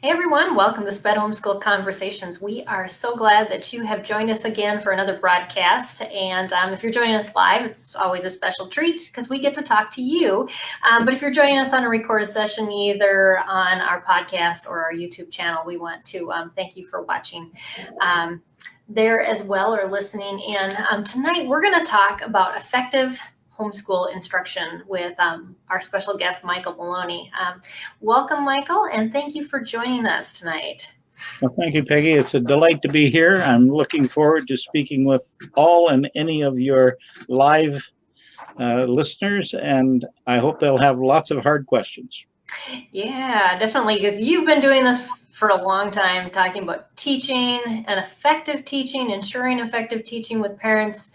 Hey everyone, welcome to SPED Homeschool Conversations. We are so glad that you have joined us again for another broadcast. And if you're joining us live, it's always a special treat because we get to talk to you. But if you're joining us on a recorded session, either on our podcast or our YouTube channel, we want to thank you for watching there as well or listening in. Tonight, we're going to talk about effective homeschool instruction with our special guest, Michael Maloney. Welcome, Michael, and thank you for joining us tonight. Well, thank you, Peggy. It's a delight to be here. I'm looking forward to speaking with all and any of your live listeners, and I hope they'll have lots of hard questions. Yeah, definitely, because you've been doing this for a long time, talking about teaching and effective teaching, ensuring effective teaching with parents,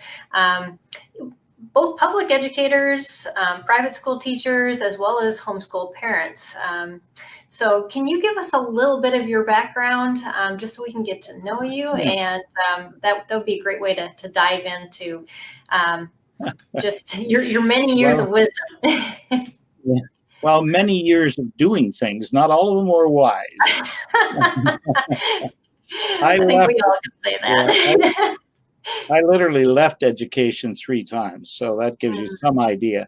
both public educators, private school teachers, as well as homeschool parents. So can you give us a little bit of your background, just so we can get to know you? Yeah. And that would be a great way to dive into just your many years of wisdom. Yeah. Well, many years of doing things. Not all of them were wise. I think we all can say that. Yeah, I literally left education 3 times, so that gives you some idea.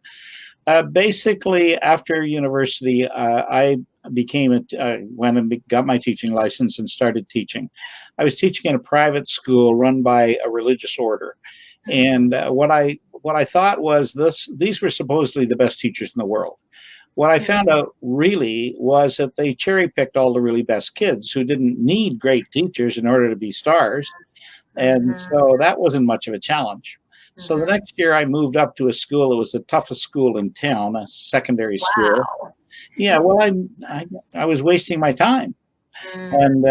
Basically, after university, I went and got my teaching license and started teaching. I was teaching in a private school run by a religious order, and what I thought was these were supposedly the best teachers in the world. What I found out really was that they cherry-picked all the really best kids who didn't need great teachers in order to be stars. And so that wasn't much of a challenge. So the next year I moved up to a school that was the toughest school in town, a secondary school. Yeah, well, I was wasting my time. And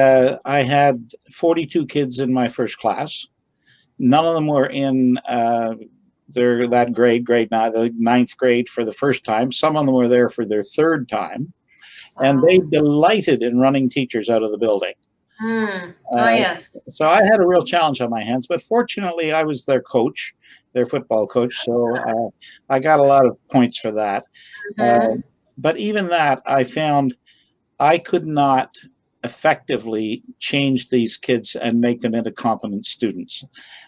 I had 42 kids in my first class. None of them were in that grade 9, the 9th grade for the first time. Some of them were there for their 3rd time. And they delighted in running teachers out of the building. Yes. So I had a real challenge on my hands, but fortunately I was their coach, their football coach, so I got a lot of points for that. But even that, I found I could not effectively change these kids and make them into competent students.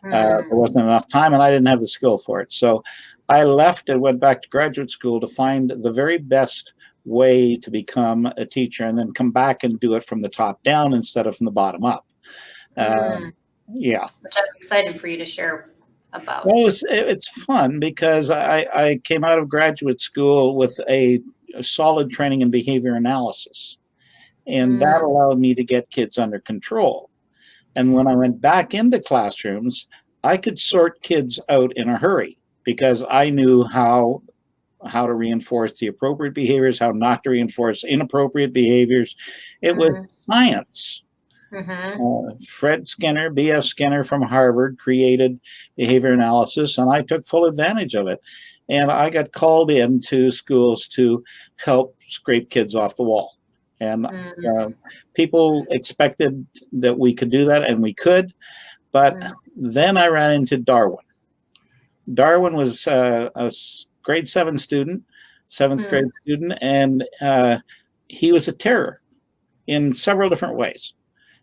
There wasn't enough time, and I didn't have the skill for it. So I left and went back to graduate school to find the very best way to become a teacher, and then come back and do it from the top down instead of from the bottom up. Yeah. Which I'm excited for you to share about. Well, it's fun because I came out of graduate school with a solid training in behavior analysis, and that allowed me to get kids under control. And when I went back into classrooms, I could sort kids out in a hurry because I knew how to reinforce the appropriate behaviors, how not to reinforce inappropriate behaviors. It was science. Fred Skinner, B.F. Skinner from Harvard, created behavior analysis, and I took full advantage of it. And I got called into schools to help scrape kids off the wall. And people expected that we could do that, and we could. But then I ran into Darwin. Darwin was a grade 7 student, 7th grade student, and he was a terror in several different ways.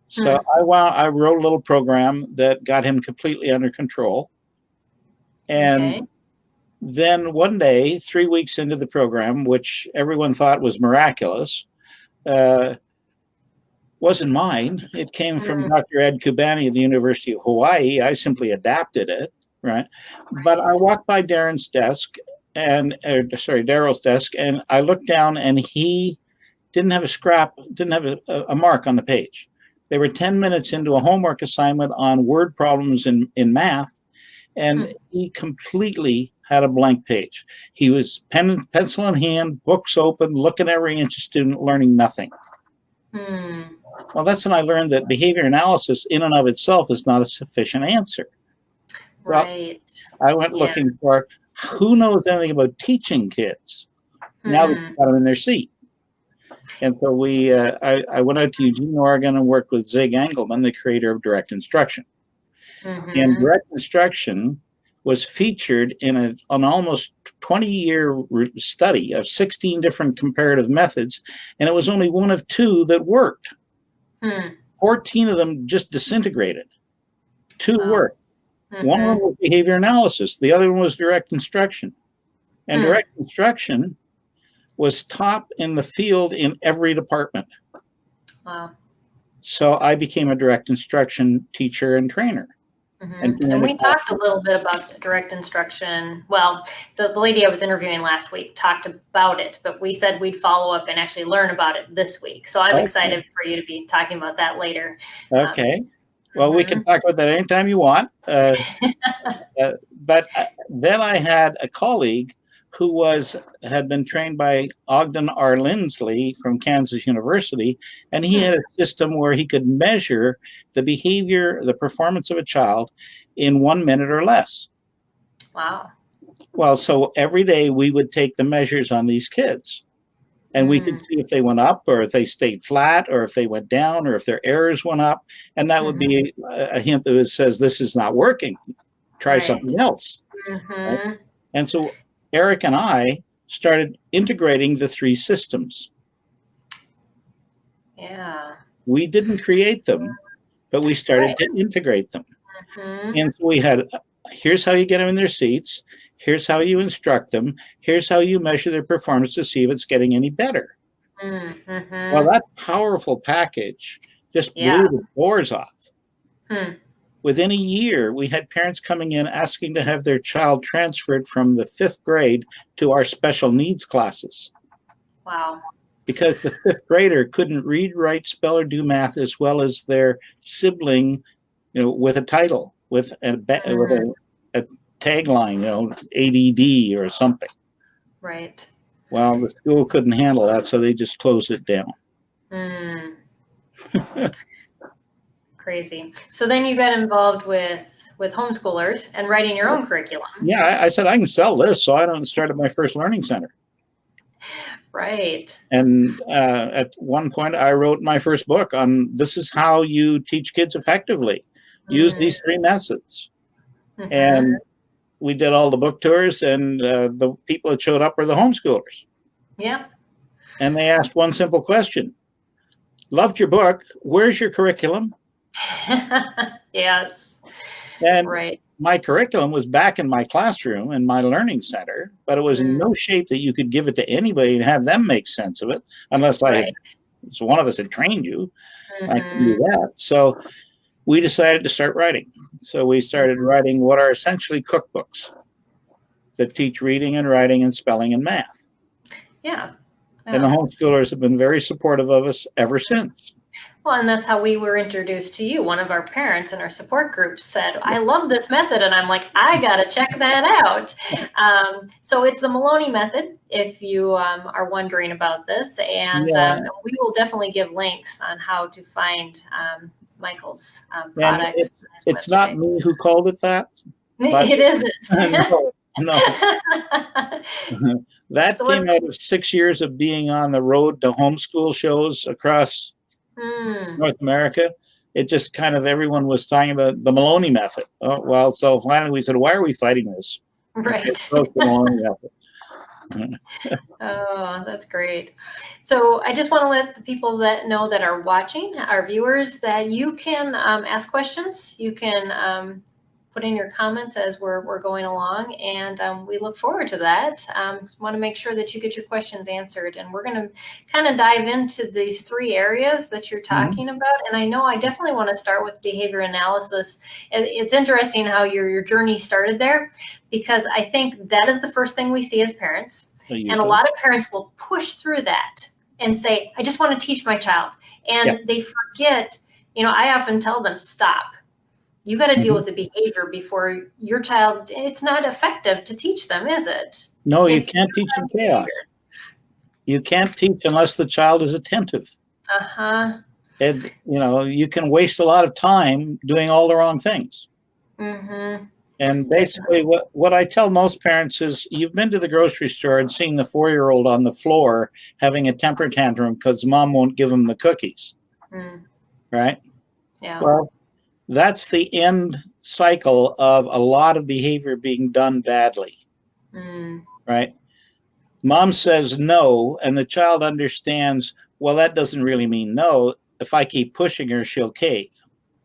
So I wrote a little program that got him completely under control. And then one day, 3 weeks into the program, which everyone thought was miraculous, wasn't mine. It came from Dr. Ed Kubani at the University of Hawaii. I simply adapted it, right? But I walked by Daryl's desk, and I looked down, and he didn't have a mark on the page. They were 10 minutes into a homework assignment on word problems in math, and he completely had a blank page. He was pencil in hand, books open, looking every inch a student, learning nothing. Well, that's when I learned that behavior analysis in and of itself is not a sufficient answer. Right. Well, I went looking for who knows anything about teaching kids. Now they've got them in their seat. And so I went out to Eugene, Oregon, and worked with Zig Engelman, the creator of direct instruction. And direct instruction was featured in an almost 20-year study of 16 different comparative methods, and it was only one of 2 that worked. Hmm. 14 of them just disintegrated. 2 Wow. worked. One of them was behavior analysis. The other one was direct instruction. And direct instruction was top in the field in every department. Wow. So I became a direct instruction teacher and trainer. And we talked a little bit about direct instruction. Well, the lady I was interviewing last week talked about it, but we said we'd follow up and actually learn about it this week. So I'm excited for you to be talking about that later. Okay. Well, we can talk about that anytime you want. But then I had a colleague who had been trained by Ogden R. Lindsley from Kansas University, and he had a system where he could measure the behavior, the performance of a child in 1 minute or less. Wow. Well, so every day we would take the measures on these kids, and we could see if they went up or if they stayed flat or if they went down or if their errors went up, and that would be a hint that says this is not working. Try something else. Right? And so Eric and I started integrating the 3 systems. Yeah. We didn't create them, but we started to integrate them. And so we had, here's how you get them in their seats. Here's how you instruct them. Here's how you measure their performance to see if it's getting any better. Well, that powerful package just blew the doors off. Within a year, we had parents coming in asking to have their child transferred from the 5th grade to our special needs classes. Wow. Because the 5th grader couldn't read, write, spell, or do math as well as their sibling, with a title, with a tagline, ADD or something. Right. Well, the school couldn't handle that, so they just closed it down. Crazy. So then you got involved with homeschoolers and writing your own curriculum. Yeah, I said I can sell this, so I started my first learning center. Right. And at one point, I wrote my first book on this is how you teach kids effectively. Use these 3 methods. And we did all the book tours, and the people that showed up were the homeschoolers. Yeah. And they asked one simple question. Loved your book. Where's your curriculum? Yes. And my curriculum was back in my classroom in my learning center, but it was in no shape that you could give it to anybody and have them make sense of it, unless so one of us had trained you. I couldn't do that. So we decided to start writing. So we started writing what are essentially cookbooks that teach reading and writing and spelling and math. Yeah. And the homeschoolers have been very supportive of us ever since. Well, and that's how we were introduced to you. One of our parents in our support group said, I love this method. And I'm like, I got to check that out. So it's the Maloney Method, if you are wondering about this. And we will definitely give links on how to find Michael's products. It's not me who called it that. It isn't. No. That came out of 6 years of being on the road to homeschool shows across North America. It just kind of everyone was talking about the Maloney Method. Oh, well, so finally we said, why are we fighting this? Right. The Maloney Method. Oh, that's great. So I just want to let the people that know that are watching, our viewers, that you can ask questions. You can put in your comments as we're going along, and we look forward to that. Just want to make sure that you get your questions answered, and we're going to kind of dive into these 3 areas that you're talking about. And I know I definitely want to start with behavior analysis. It's interesting how your journey started there, because I think that is the first thing we see as parents. And a lot of parents will push through that and say, I just want to teach my child. And they forget, I often tell them, stop. You got to deal with the behavior before your child. It's not effective to teach them, is it? No, you can't teach in chaos. You can't teach unless the child is attentive. And, you can waste a lot of time doing all the wrong things. And basically what I tell most parents is you've been to the grocery store and seen the 4-year-old on the floor having a temper tantrum because mom won't give him the cookies. Right? Yeah. Well, that's the end cycle of a lot of behavior being done badly, right? Mom says no, and the child understands, well, that doesn't really mean no. if I keep pushing her, she'll cave.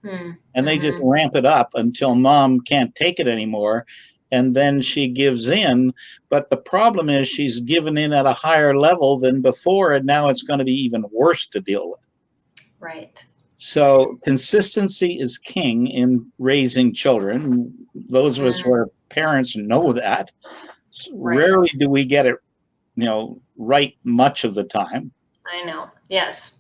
And they just Mm-hmm. ramp it up until mom can't take it anymore. And then she gives in. But the problem is she's given in at a higher level than before. And now it's going to be even worse to deal with. Right. So consistency is king in raising children. Those of us who are parents know that. Right. Rarely do we get it, right much of the time. I know. Yes.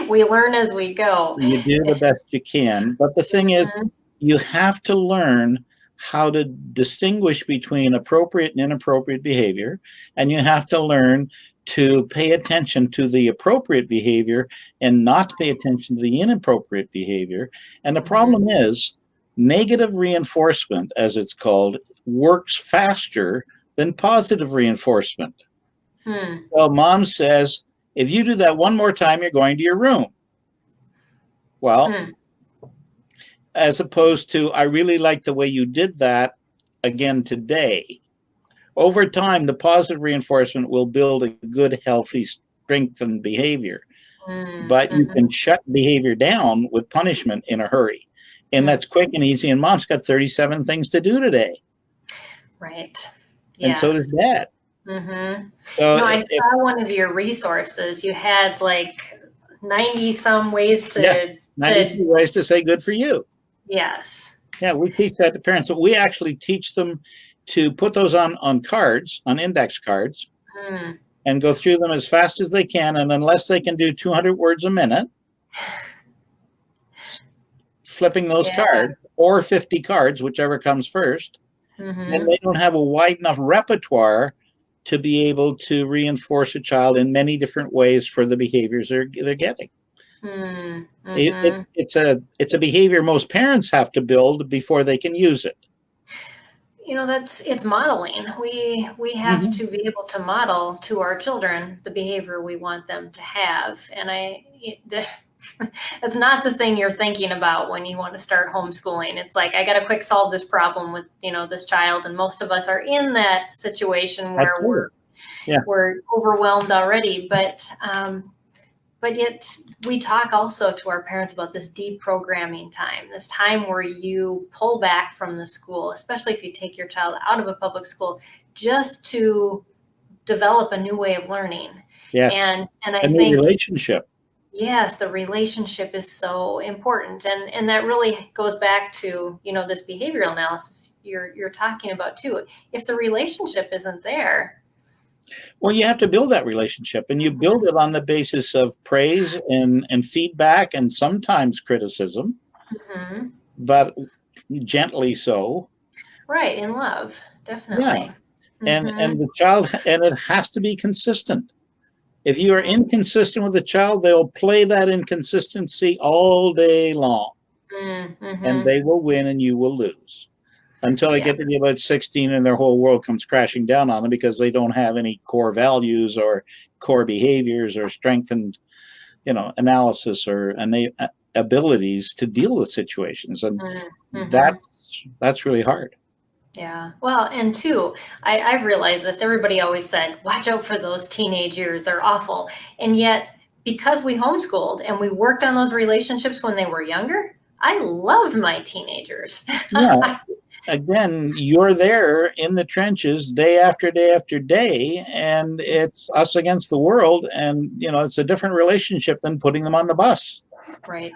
We learn as we go. You do the best you can. But the thing is, you have to learn how to distinguish between appropriate and inappropriate behavior. And you have to learn to pay attention to the appropriate behavior and not pay attention to the inappropriate behavior. And the problem is, negative reinforcement, as it's called, works faster than positive reinforcement. Well, mom says, if you do that one more time, you're going to your room. Well, as opposed to, I really like the way you did that again today. Over time, the positive reinforcement will build a good, healthy, strengthened behavior. But you can shut behavior down with punishment in a hurry. And that's quick and easy. And mom's got 37 things to do today. Right. And so does dad. So I saw one of your resources. You had like 90 some ways to 92 ways to say good for you. Yes. Yeah, we teach that to parents. So we actually teach them to put those on cards, on index cards, and go through them as fast as they can. And unless they can do 200 words a minute, flipping those cards, or 50 cards, whichever comes first, and they don't have a wide enough repertoire to be able to reinforce a child in many different ways for the behaviors they're getting. It's a behavior most parents have to build before they can use it. It's modeling. We have to be able to model to our children the behavior we want them to have. And that's not the thing you're thinking about when you want to start homeschooling. It's like, I got to quick solve this problem with, this child. And most of us are in that situation where we're overwhelmed already. But yet we talk also to our parents about this deprogramming time, this time where you pull back from the school, especially if you take your child out of a public school, just to develop a new way of learning. Yes. And I think the relationship. Yes, the relationship is so important. And that really goes back to, this behavioral analysis you're talking about too. If the relationship isn't there, well, you have to build that relationship, and you build it on the basis of praise and feedback and sometimes criticism, but gently so. Right, in love, definitely. Yeah. And the child, and it has to be consistent. If you are inconsistent with the child, they'll play that inconsistency all day long, and they will win and you will lose. Until they get to be about 16 and their whole world comes crashing down on them because they don't have any core values or core behaviors or strengthened, analysis or abilities to deal with situations. And that's really hard. Yeah. Well, and two, I've realized this. Everybody always said, watch out for those teenage years. They're awful. And yet, because we homeschooled and we worked on those relationships when they were younger, I loved my teenagers. Yeah. Again, you're there in the trenches day after day after day, and it's us against the world. And, it's a different relationship than putting them on the bus. Right.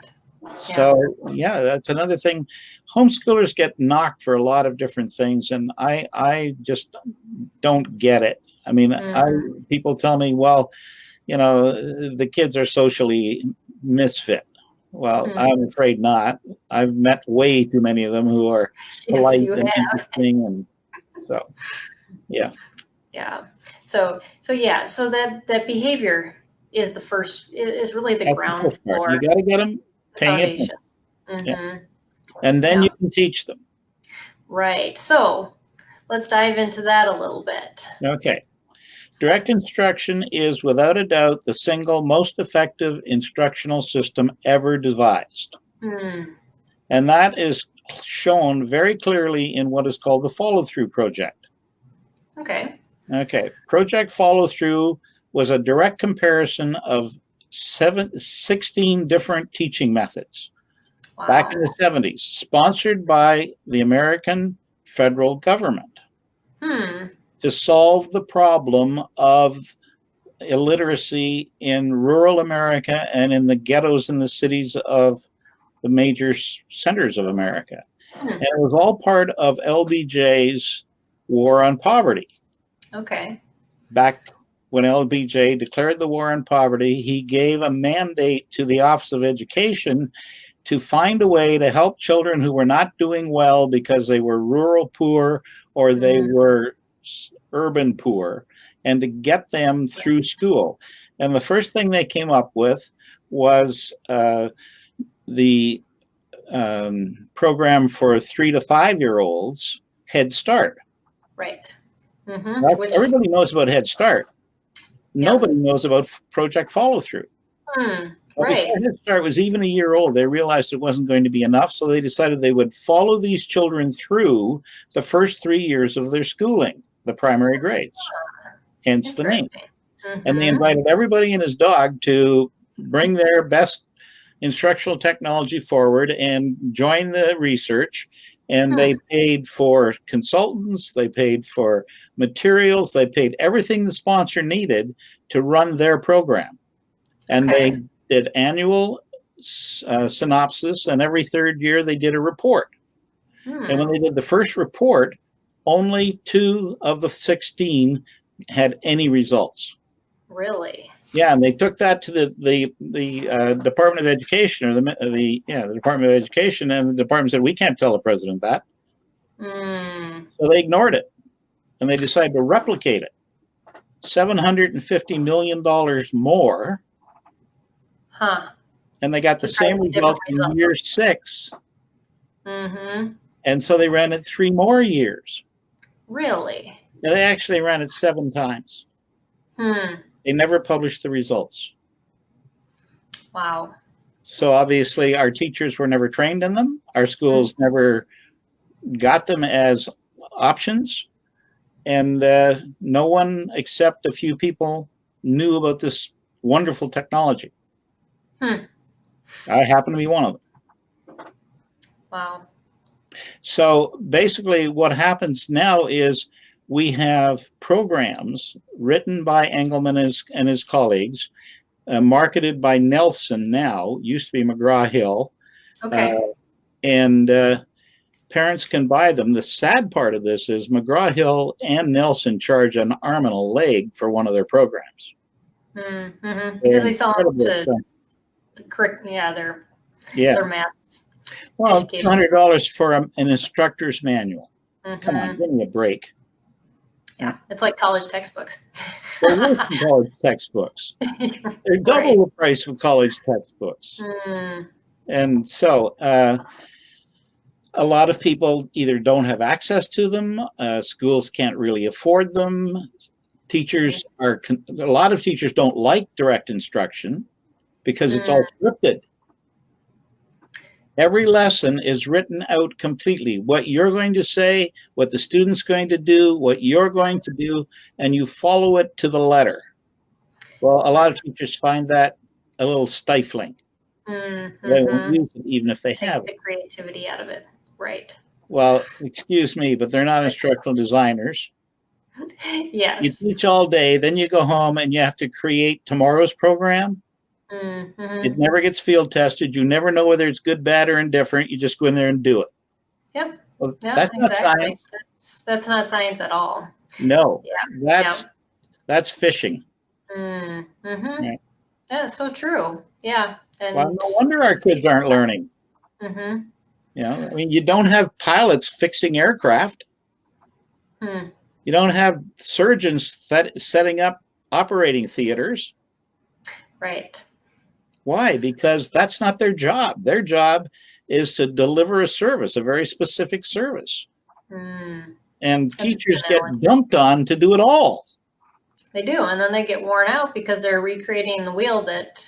So, that's another thing. Homeschoolers get knocked for a lot of different things, and I just don't get it. I mean, people tell me, well, the kids are socially misfit. Well, I'm afraid not. I've met way too many of them who are polite and interesting, and so, yeah. So that behavior is the first, is really the ground floor. You got to get them paying attention. And then you can teach them. Right. So let's dive into that a little bit. Okay. Direct instruction is, without a doubt, the single most effective instructional system ever devised. And that is shown very clearly in what is called the follow-through project. Okay. Project follow-through was a direct comparison of 16 different teaching methods Wow. back in the 70s, sponsored by the American federal government to solve the problem of illiteracy in rural America and in the ghettos in the cities of the major centers of America. And it was all part of LBJ's war on poverty. Okay. Back when LBJ declared the war on poverty, he gave a mandate to the Office of Education to find a way to help children who were not doing well because they were rural poor or they were urban poor, and to get them through school. And the first thing they came up with was the program for 3 to 5-year-olds, Head Start. Right. Everybody knows about Head Start. Nobody knows about Project Follow Through. Right. Before Head Start was even a year old, they realized it wasn't going to be enough, so they decided they would follow these children through the first 3 years of their schooling, the primary grades, hence the name. And they invited everybody and his dog to bring their best instructional technology forward and join the research. And they paid for consultants, they paid for materials, they paid everything the sponsor needed to run their program. And they did annual synopsis, and every third year they did a report. And when they did the first report, only 2 of the 16 had any results. Really? Yeah, and they took that to the Department of Education, or the Department of Education, and the department said, we can't tell the president that. So they ignored it, and they decided to replicate it. $750 million more. And they got the same result in year 6. And so they ran it 3 more years. Really? They actually ran it 7 times. They never published the results. Wow. So obviously our teachers were never trained in them. Our schools never got them as options. And no one except a few people knew about this wonderful technology. I happen to be one of them. Wow. So basically what happens now is we have programs written by Engelman and his colleagues, marketed by Nelson now, used to be McGraw-Hill. And parents can buy them. The sad part of this is McGraw-Hill and Nelson charge an arm and a leg for one of their programs. Because they sell them to their maths. Well, $200 for an instructor's manual. Come on, give me a break. Yeah, it's like college textbooks. They're worse than college textbooks. They're double the price of college textbooks. And so a lot of people either don't have access to them, schools can't really afford them. A lot of teachers don't like direct instruction because it's all scripted. Every lesson is written out completely. What you're going to say, what the student's going to do, what you're going to do, and you follow it to the letter. Well, a lot of teachers find that a little stifling. They won't use it even if they have it. Takes the creativity out of it. Right. Well, excuse me, but they're not instructional designers. Yes. You teach all day, then you go home and you have to create tomorrow's program. It never gets field tested. You never know whether it's good, bad, or indifferent. You just go in there and do it. Yep. Well, that's not science. That's not science at all. No. That's fishing. Right. That's so true. Yeah. And well, no wonder our kids aren't learning. You know, I mean, you don't have pilots fixing aircraft. You don't have surgeons setting up operating theaters. Right. Why? Because that's not their job. Their job is to deliver a service, a very specific service. And teachers get dumped on to do it all. They do, and then they get worn out because they're recreating the wheel that,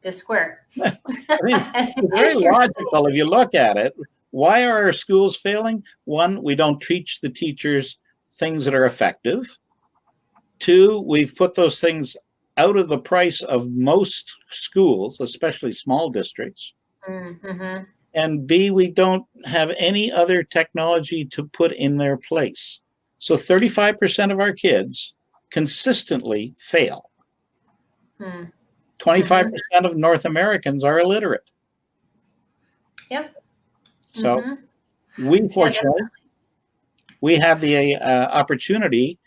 is square. I mean, it's very logical if you look at it. Why are our schools failing? 1, we don't teach the teachers things that are effective. 2, we've put those things out of the price of most schools, especially small districts. Mm-hmm. And B, we don't have any other technology to put in their place. So 35% of our kids consistently fail. 25% of North Americans are illiterate. Yep. So we, fortunately, we have the opportunity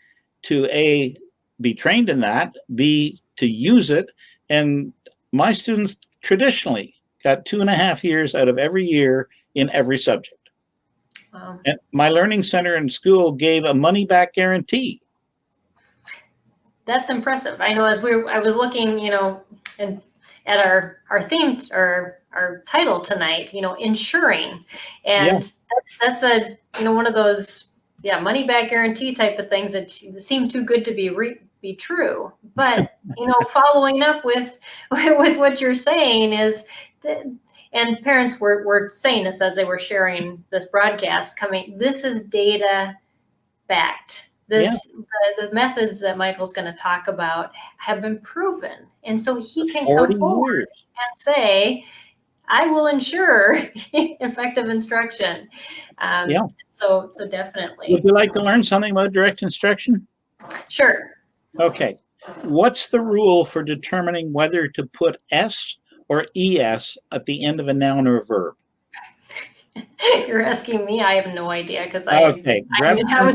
to A, be trained in that, B, to use it. And my students traditionally got 2.5 years out of every year in every subject. Wow. And my learning center in school gave a money-back guarantee. That's impressive. I know I was looking, at our theme or our title tonight, ensuring, and that's a one of those money back guarantee type of things that seem too good to be true. But following up with what you're saying is that, and parents were saying this as they were sharing this broadcast coming. This is data backed. The methods that Michael's going to talk about have been proven. And so he can come forward and say, I will ensure effective instruction. So definitely. Would you like to learn something about direct instruction? Sure. Okay. What's the rule for determining whether to put S or ES at the end of a noun or a verb? You're asking me. I have no idea because I was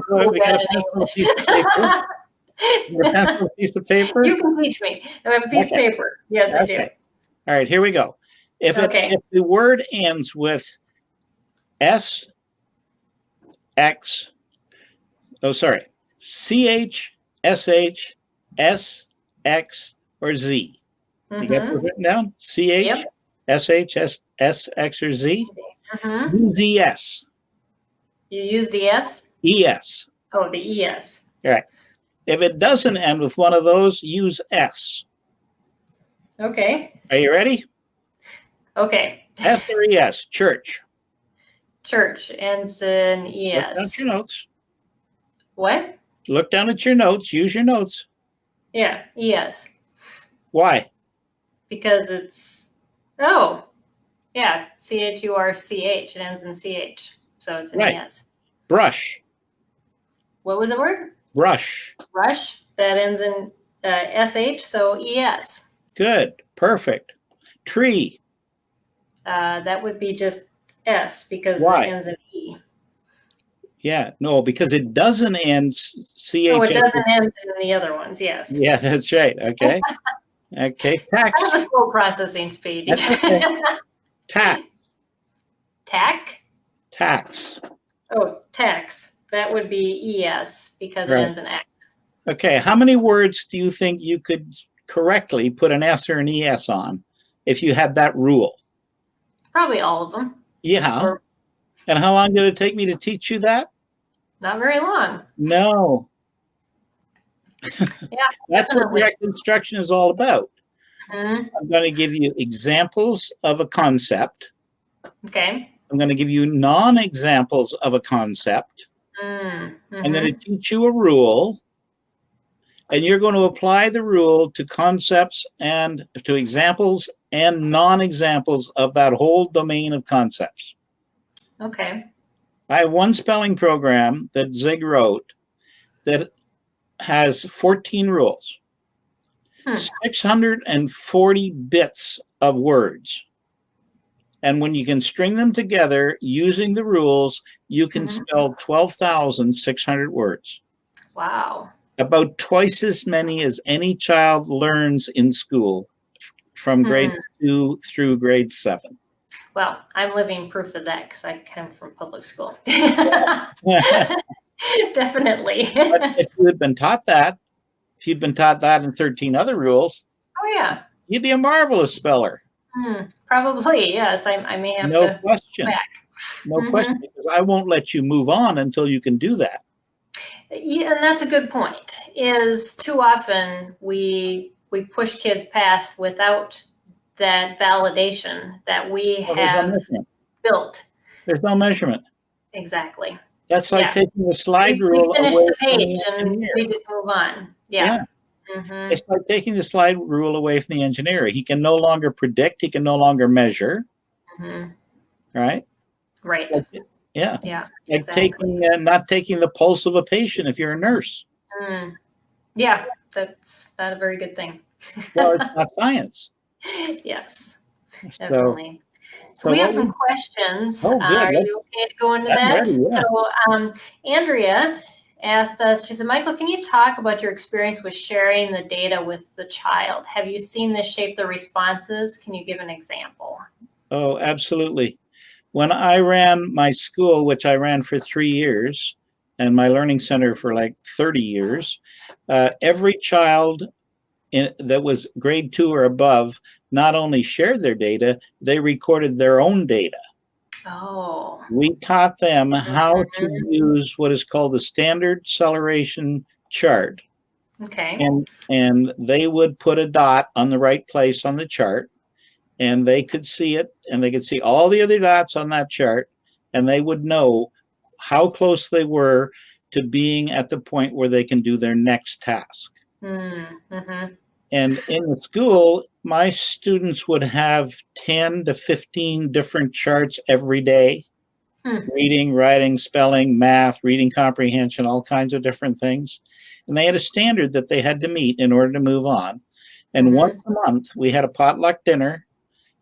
so bad at English. A piece of paper? You can teach me. I have a piece of paper. Yes, I do. All right, here we go. If the word ends with CH, SH, SX, or Z. You got it written down? CH, SH, SX, or Z? Use ES. You use the S? ES. Oh, the ES. All right. If it doesn't end with one of those, use S. Okay. Are you ready? Okay. S or ES? Church. Church ends in ES. Look down at your notes. What? Look down at your notes. Use your notes. Yeah, ES. Why? Because it's, CHURCH. It ends in CH. So it's an ES. Brush. What was the word? Brush. Brush. That ends in SH, so ES. Good. Perfect. Tree. That would be just S because Why? it ends in E. Yeah, no, because it doesn't end CH. Oh, it doesn't end in the other ones, yes. Yeah, that's right. Okay. Okay. Tax. I have a slow processing speed. Okay. Tax. Tack? Tax. Oh, tax. That would be ES because it ends in X. Okay. How many words do you think you could correctly put an S or an ES on if you had that rule? Probably all of them. Yeah. And how long did it take me to teach you that? Not very long. No. Yeah. That's what direct instruction is all about. Mm-hmm. I'm going to give you examples of a concept. Okay. I'm going to give you non-examples of a concept. Mm-hmm. I'm going to teach you a rule. And you're going to apply the rule to concepts and to examples and non-examples of that whole domain of concepts. Okay. I have one spelling program that Zig wrote that has 14 rules, 640 bits of words. And when you can string them together using the rules, you can spell 12,600 words. Wow. About twice as many as any child learns in school from grade 2 through grade 7. Well, I'm living proof of that because I come from public school. Definitely. But if you had been taught that, if you'd been taught that in 13 other rules, you'd be a marvelous speller. Probably, yes. I may have no to question. go back. No question, because I won't let you move on until you can do that. Yeah, and that's a good point. Is too often we push kids past without that validation that we have built. There's no measurement. Exactly. That's like taking the slide rule. We finish the page and we just move on. Yeah. Mm-hmm. It's like taking the slide rule away from the engineer. He can no longer predict. He can no longer measure. Mm-hmm. Right? Right. Like, yeah. Yeah, Like exactly. not taking the pulse of a patient if you're a nurse. Mm. Yeah, that's not a very good thing. Well, it's not science. Yes, So, definitely. So so we have what some we, questions. oh, good. Are you okay to go into I'm that? ready. Yeah. So Andrea asked us, she said, Michael, can you talk about your experience with sharing the data with the child? Have you seen this shape the responses? Can you give an example? Oh, absolutely. When I ran my school, which I ran for 3 years, and my learning center for like 30 years, every child that was grade 2 or above not only shared their data, they recorded their own data. Oh. We taught them how to Mhm. use what is called the standard acceleration chart. Okay. And they would put a dot on the right place on the chart, and they could see it, and they could see all the other dots on that chart, and they would know how close they were to being at the point where they can do their next task. Mm-hmm. And in the school, my students would have 10 to 15 different charts every day. Reading, writing, spelling, math, reading comprehension, all kinds of different things. And they had a standard that they had to meet in order to move on. And once a month, we had a potluck dinner,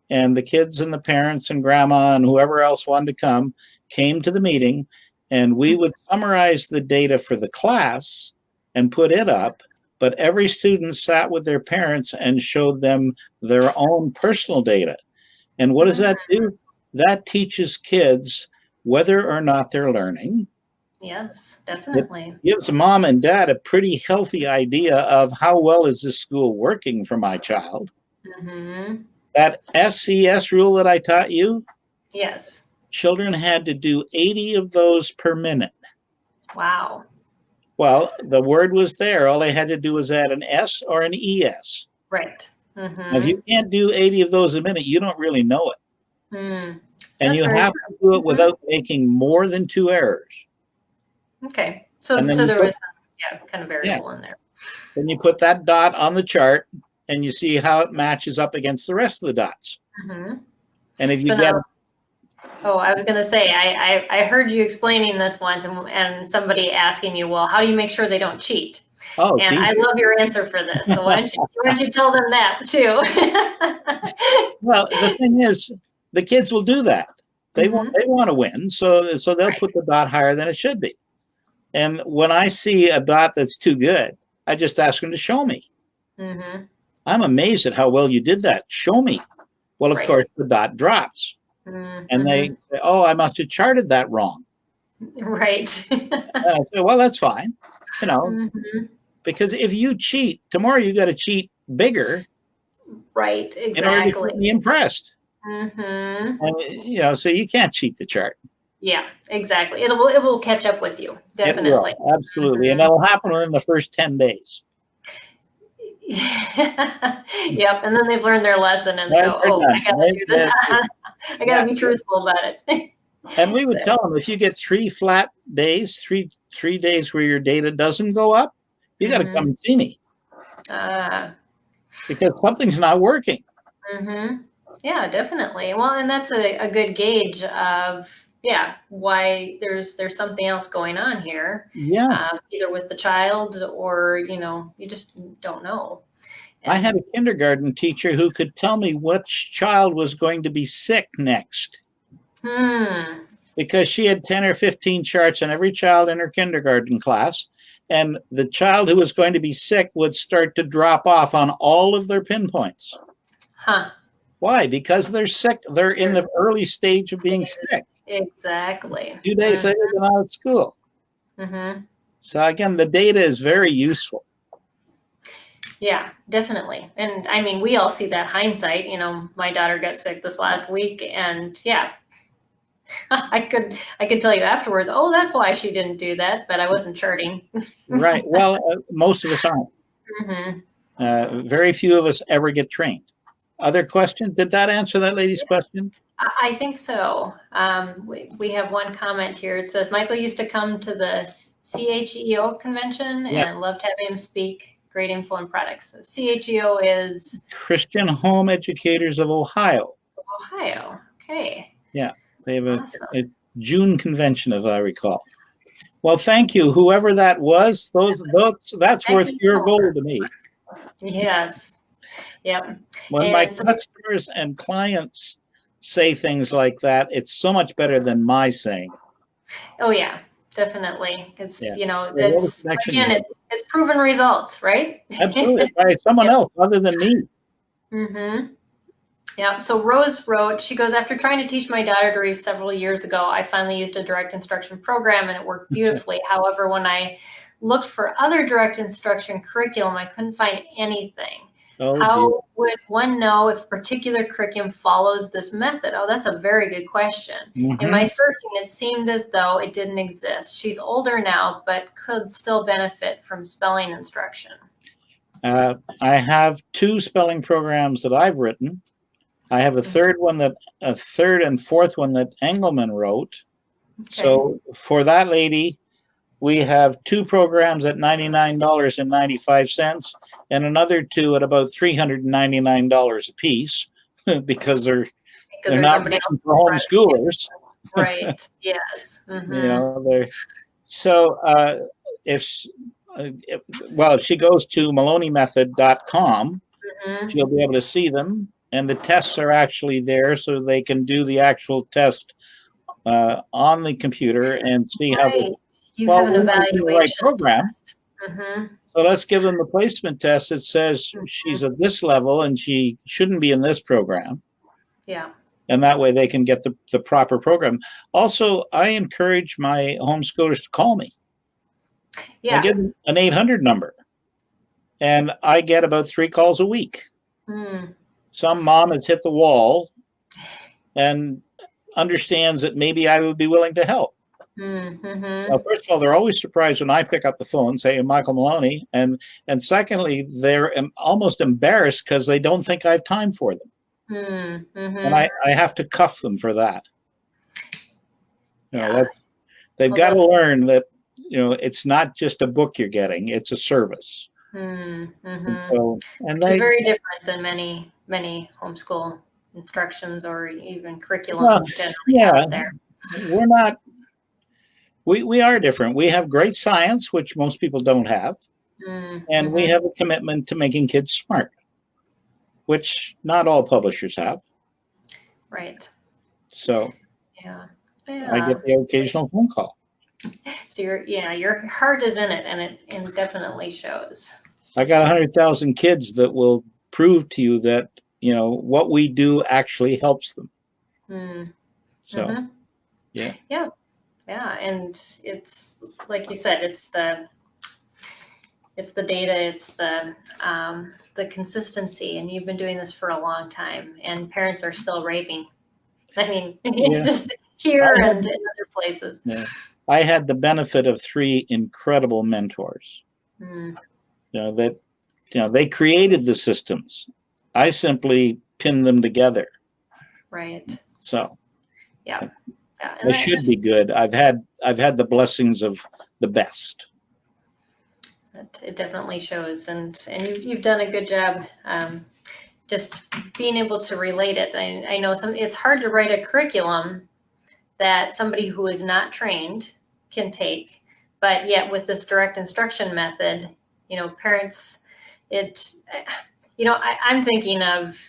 and the kids and the parents and grandma and whoever else wanted to come came to the meeting, and we would summarize the data for the class and put it up. But every student sat with their parents and showed them their own personal data. And what does that do? That teaches kids whether or not they're learning. Yes, It definitely. gives mom and dad a pretty healthy idea of how well is this school working for my child. Mm-hmm. That SCS rule that I taught you, Yes. children had to do 80 of those per minute. Wow. Well, the word was there. All they had to do was add an S or an ES. Right. Now, if Mm-hmm. you can't do 80 of those a minute, you don't really know it. Mm. And That's you very have true. to do it without making more than 2 errors. Okay. So And then so you there put, was kind of yeah, variable in there. then you put that dot on the chart, and you see how it matches up against the rest of the dots. Mm-hmm. And if you So get now, I was going to say, I heard you explaining this once, and somebody asking you, well, how do you make sure they don't cheat? oh, And geez. I love your answer for this. So why don't you tell them that too? Well, the thing is, the kids will do that. They Mm-hmm. want to win, so they'll Right. put the dot higher than it should be. And when I see a dot that's too good, I just ask them to show me. Mm-hmm. I'm amazed at how well you did that. Show me. Well, of Right. course, the dot drops, and they Mm-hmm. say, "Oh, I must have charted that wrong." Right. And I say, "Well, that's fine, you know, Mm-hmm. because if you cheat tomorrow, you got to cheat bigger Right. in order to Exactly. keep me impressed." Mm-hmm. And so you can't cheat the chart. Yeah, exactly. It will catch up with you, It definitely. will, absolutely. And Mhm. that'll happen within the first 10 days. Yep, and then they've learned their lesson and they Right, go, they're "Oh, I done. gotta do this. I gotta Yeah. be truthful about it." And we would So, tell them, if you get 3 flat days, three days where your data doesn't go up, you got to come and see me, uh, because something's not working. mhm. Yeah, definitely. Well, and that's a good gauge of, why there's something else going on here, Yeah. either with the child or, you just don't know. I had And a kindergarten teacher who could tell me which child was going to be sick next, because she had 10 or 15 charts on every child in her kindergarten class. And the child who was going to be sick would start to drop off on all of their pinpoints. huh. Why? Because they're sick. They're in the early stage of being sick. Exactly. 2 days later, they're out of school. Mm-hmm. So again, the data is very useful. Yeah, definitely. And I mean, we all see that hindsight. My daughter got sick this last week, and I could tell you afterwards, oh, that's why she didn't do that, but I wasn't charting. Right. Well, most of us aren't. Mm-hmm. Very few of us ever get trained. Other questions? Did that answer that lady's question? I think so. We have one comment here. It says, Michael used to come to the CHEO convention Yeah. and loved having him speak. Great Info and Products. So CHEO is Christian Home Educators of Ohio. Ohio. Okay. Yeah, they have Awesome. a June convention, as I recall. Well, thank you, whoever that was. That's Thank worth you. your gold to me. Yes. Yep. When my customers and clients say things like that, it's so much better than my saying. Oh yeah, definitely. It's Yeah. that's again, it's proven results, right? Absolutely, by someone else other than me. Mm-hmm. Yeah. So Rose wrote, she goes, after trying to teach my daughter to read several years ago, I finally used a direct instruction program and it worked beautifully. However, when I looked for other direct instruction curriculum, I couldn't find anything. Oh, How dear. would one know if a particular curriculum follows this method? Oh, that's a very good question. In my searching, it seemed as though it didn't exist. She's older now, but could still benefit from spelling instruction. I have 2 spelling programs that I've written. I have a third and fourth one that Engelman wrote. Okay. So for that lady, we have 2 programs at $99.95 and another 2 at about $399 a piece because they're not written for homeschoolers. Right. Yes. Mm-hmm. You know, so if she goes to MaloneyMethod.com, she'll be able to see them, and the tests are actually there, so they can do the actual test on the computer and see how. You have an evaluation the right program. Mm-hmm. So let's give them the placement test. It says she's at this level and she shouldn't be in this program. Yeah. And that way they can get the proper program. Also, I encourage my homeschoolers to call me. Yeah. I give them an 800 number and I get about 3 calls a week. Some mom has hit the wall and understands that maybe I would be willing to help. Well, first of all, they're always surprised when I pick up the phone, say Michael Maloney, and secondly, they're almost embarrassed because they don't think I have time for them, and I have to cuff them for that. You know, they've got to learn that it's not just a book you're getting; it's a service. And Which is very different than many homeschool instructions or even curriculum generally out there. We're not. We are different. We have great science, which most people don't have, and we have a commitment to making kids smart, which not all publishers have. Right. So, yeah. I get the occasional phone call. So your heart is in it, and it definitely shows. I got 100,000 kids that will prove to you that what we do actually helps them. So, yeah. Yeah, and it's like you said, it's the data, it's the consistency, and you've been doing this for a long time, and parents are still raving. I mean, just here and in other places. Yeah. I had the benefit of 3 incredible mentors. They created the systems. I simply pinned them together. Right. So. Yeah. It should be good. I've had the blessings of the best. It definitely shows, and you've done a good job just being able to relate it. I know it's hard to write a curriculum that somebody who is not trained can take, but yet with this direct instruction method, parents, I'm thinking of,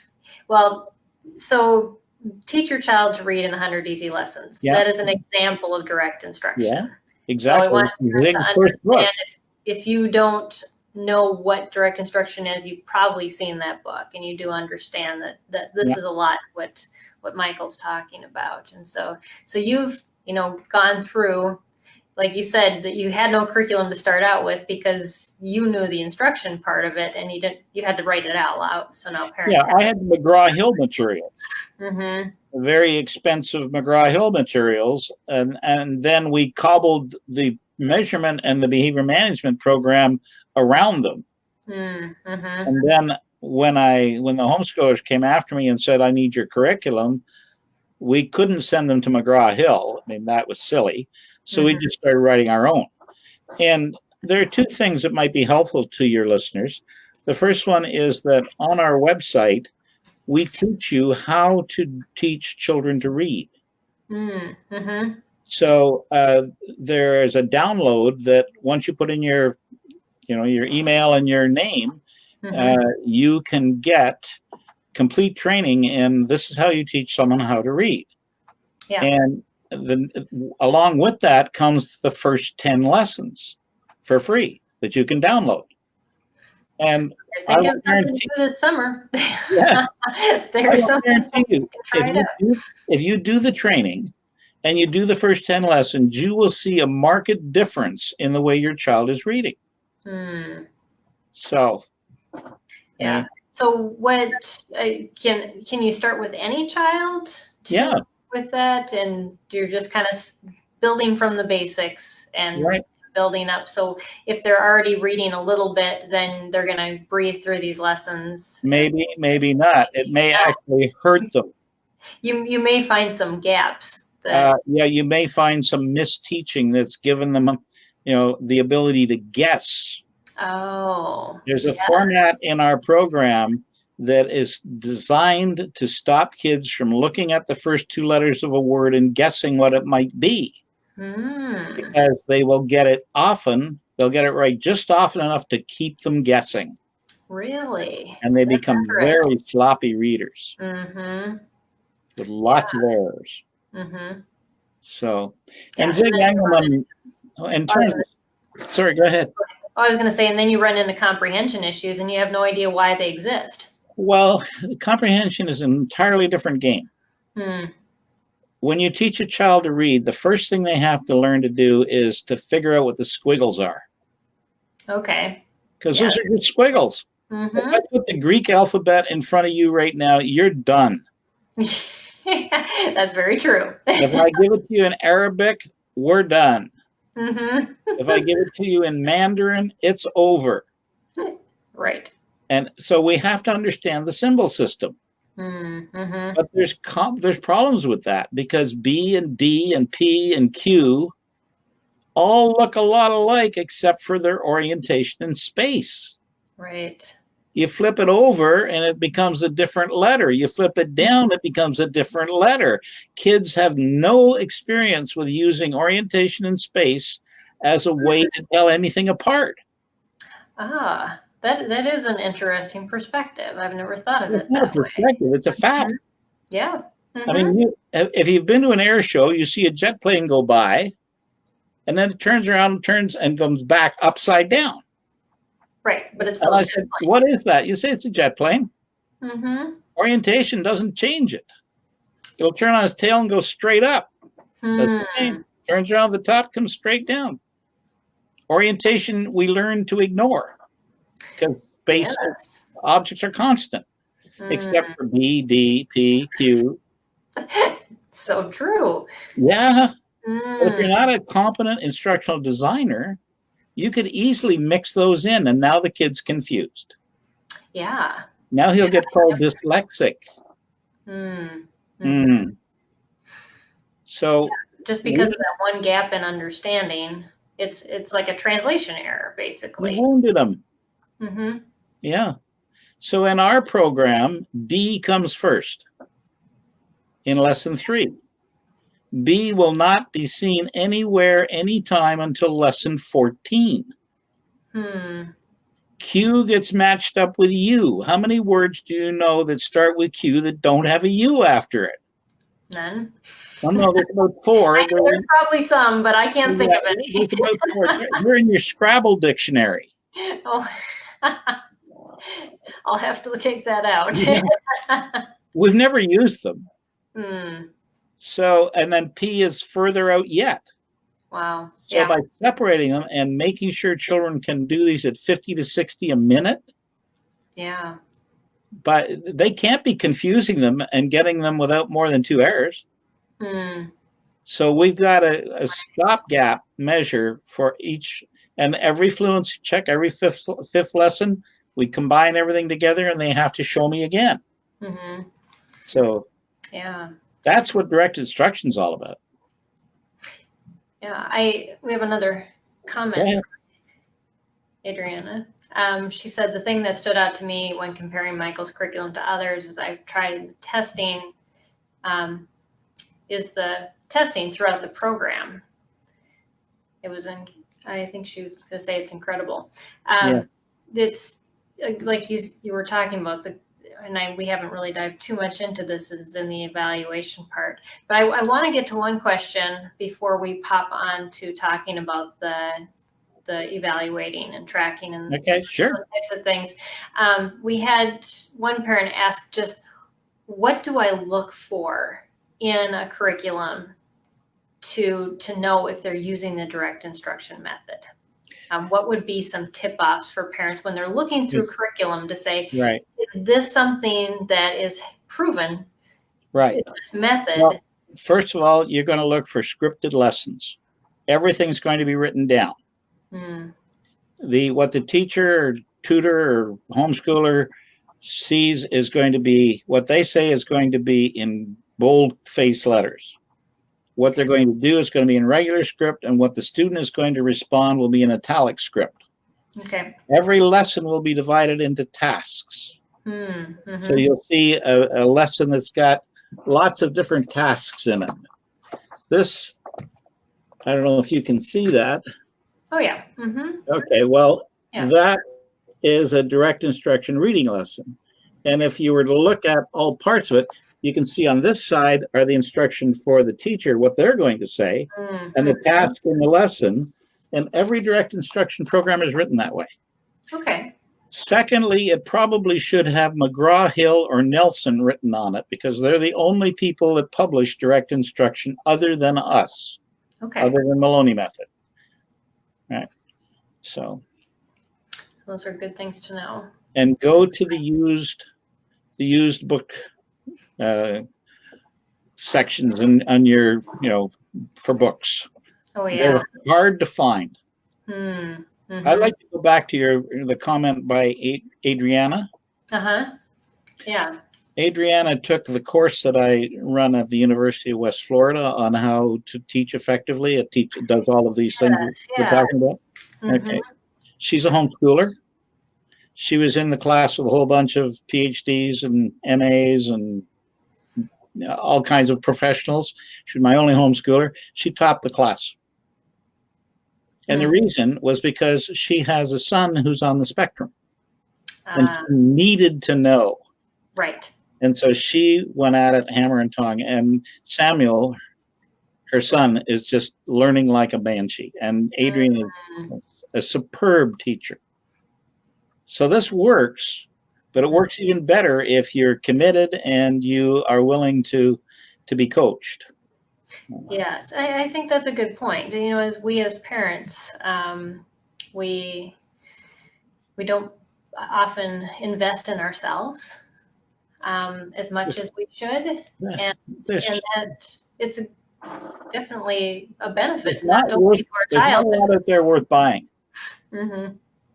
so teach your child to read in 100 easy lessons. Yeah. That is an example of direct instruction. Yeah, exactly. So I want parents to understand if you don't know what direct instruction is, you've probably seen that book, and you do understand that this is a lot what Michael's talking about. And so you've gone through, like you said, that you had no curriculum to start out with because you knew the instruction part of it, and you had to write it out loud. So now parents. Yeah, I had McGraw-Hill material. Very expensive McGraw-Hill materials, and then we cobbled the measurement and the behavior management program around them. And then when the homeschoolers came after me and said, I need your curriculum, we couldn't send them to McGraw-Hill. I mean, that was silly. So we just started writing our own. And there are two things that might be helpful to your listeners. The first one is that on our website, we teach you how to teach children to read. Mm-hmm. So there is a download that once you put in your email and your name, you can get complete training in this is how you teach someone how to read. Yeah. And along with that comes the first 10 lessons for free that you can download. And you're thinking of something to do this summer. Yeah, There's something you if you do the training and you do the first 10 lessons, you will see a marked difference in the way your child is reading. So, yeah. So what can you start with any child? Yeah. With that, and you're just kind of building from the basics and building up. So if they're already reading a little bit, then they're going to breeze through these lessons. Maybe not. It may actually hurt them. You may find some gaps. You may find some misteaching that's given them, the ability to guess. Oh. There's a format in our program that is designed to stop kids from looking at the first two letters of a word and guessing what it might be. Because they will get it often, they'll get it right just often enough to keep them guessing. Really? And they become very sloppy readers. With lots of errors. So, and Zig, sorry, go ahead. I was going to say, and then you run into comprehension issues and you have no idea why they exist. Well, comprehension is an entirely different game. When you teach a child to read, the first thing they have to learn to do is to figure out what the squiggles are. Okay. Because those are good squiggles. If I put the Greek alphabet in front of you right now, you're done. That's very true. If I give it to you in Arabic, we're done. If I give it to you in Mandarin, it's over. Right. And so we have to understand the symbol system. But there's problems with that because B and D and P and Q all look a lot alike except for their orientation in space. Right. You flip it over and it becomes a different letter. You flip it down, it becomes a different letter. Kids have no experience with using orientation in space as a way to tell anything apart. That is an interesting perspective. I've never thought of it that way. It's not a perspective, it's a fact. Yeah. I mean, if you've been to an air show, you see a jet plane go by, and then it turns around, and comes back upside down. Right, but it's still a jet plane. What is that? You say it's a jet plane. Orientation doesn't change it. It'll turn on its tail and go straight up. Turns around the top, comes straight down. Orientation we learn to ignore because space objects are constant, except for B, D, P, Q. So true. Yeah. But if you're not a competent instructional designer, you could easily mix those in, and now the kid's confused. Yeah. Now he'll get called dyslexic. So just because of that one gap in understanding, it's like a translation error, basically. We wounded him. Yeah. So in our program, D comes first in lesson 3. B will not be seen anywhere, anytime until lesson 14. Q gets matched up with U. How many words do you know that start with Q that don't have a U after it? None. I know there's about 4. There's probably some, but I can't think of any. About 4. You're in your Scrabble dictionary. Oh, I'll have to take that out. We've never used them. So, and then P is further out yet. Wow. So by separating them and making sure children can do these at 50 to 60 a minute. Yeah. But they can't be confusing them and getting them without more than 2 errors. So we've got a stopgap measure for each, and every fluency check, every fifth lesson, we combine everything together and they have to show me again. So that's what direct instruction is all about. Yeah, we have another comment. Adriana. She said the thing that stood out to me when comparing Michael's curriculum to others is I've tried testing, is the testing throughout the program. It was I think she was going to say it's incredible. It's like you were talking about we haven't really dived too much into this is in the evaluation part, but I want to get to one question before we pop on to talking about the evaluating and tracking and Okay, sure. those types of things. We had one parent ask just, what do I look for in a curriculum to know if they're using the direct instruction method? What would be some tip-offs for parents when they're looking through curriculum to say, right, is this something that is proven right, in this method? Well, first of all, you're going to look for scripted lessons. Everything's going to be written down. What the teacher or tutor or homeschooler sees is going to be what they say is going to be in bold face letters. What they're going to do is going to be in regular script, and what the student is going to respond will be in italic script. Okay. Every lesson will be divided into tasks. So you'll see a lesson that's got lots of different tasks in it. This, I don't know if you can see that. Oh, yeah. Okay, well, that is a direct instruction reading lesson. And if you were to look at all parts of it, you can see on this side are the instruction for the teacher, what they're going to say, and the task in the lesson. And every direct instruction program is written that way. Okay. Secondly, it probably should have McGraw-Hill or Nelson written on it because they're the only people that publish direct instruction other than us, other than Maloney Method. Right. So those are good things to know. And go to the used book sections on your, for books. Oh, yeah. They're hard to find. I'd like to go back to the comment by Adriana. Yeah. Adriana took the course that I run at the University of West Florida on how to teach effectively. It does all of these things we're talking about. Okay. She's a homeschooler. She was in the class with a whole bunch of PhDs and MAs and all kinds of professionals. She was my only homeschooler. She topped the class. And the reason was because she has a son who's on the spectrum. And she needed to know. Right. And so she went at it hammer and tongue. And Samuel, her son, is just learning like a banshee. And Adrian is a superb teacher. So this works, but it works even better if you're committed and you are willing to be coached. Yes, I think that's a good point. As parents, we don't often invest in ourselves as much as we should, and that it's definitely a benefit. Not only for a child, there's not a lot out there worth buying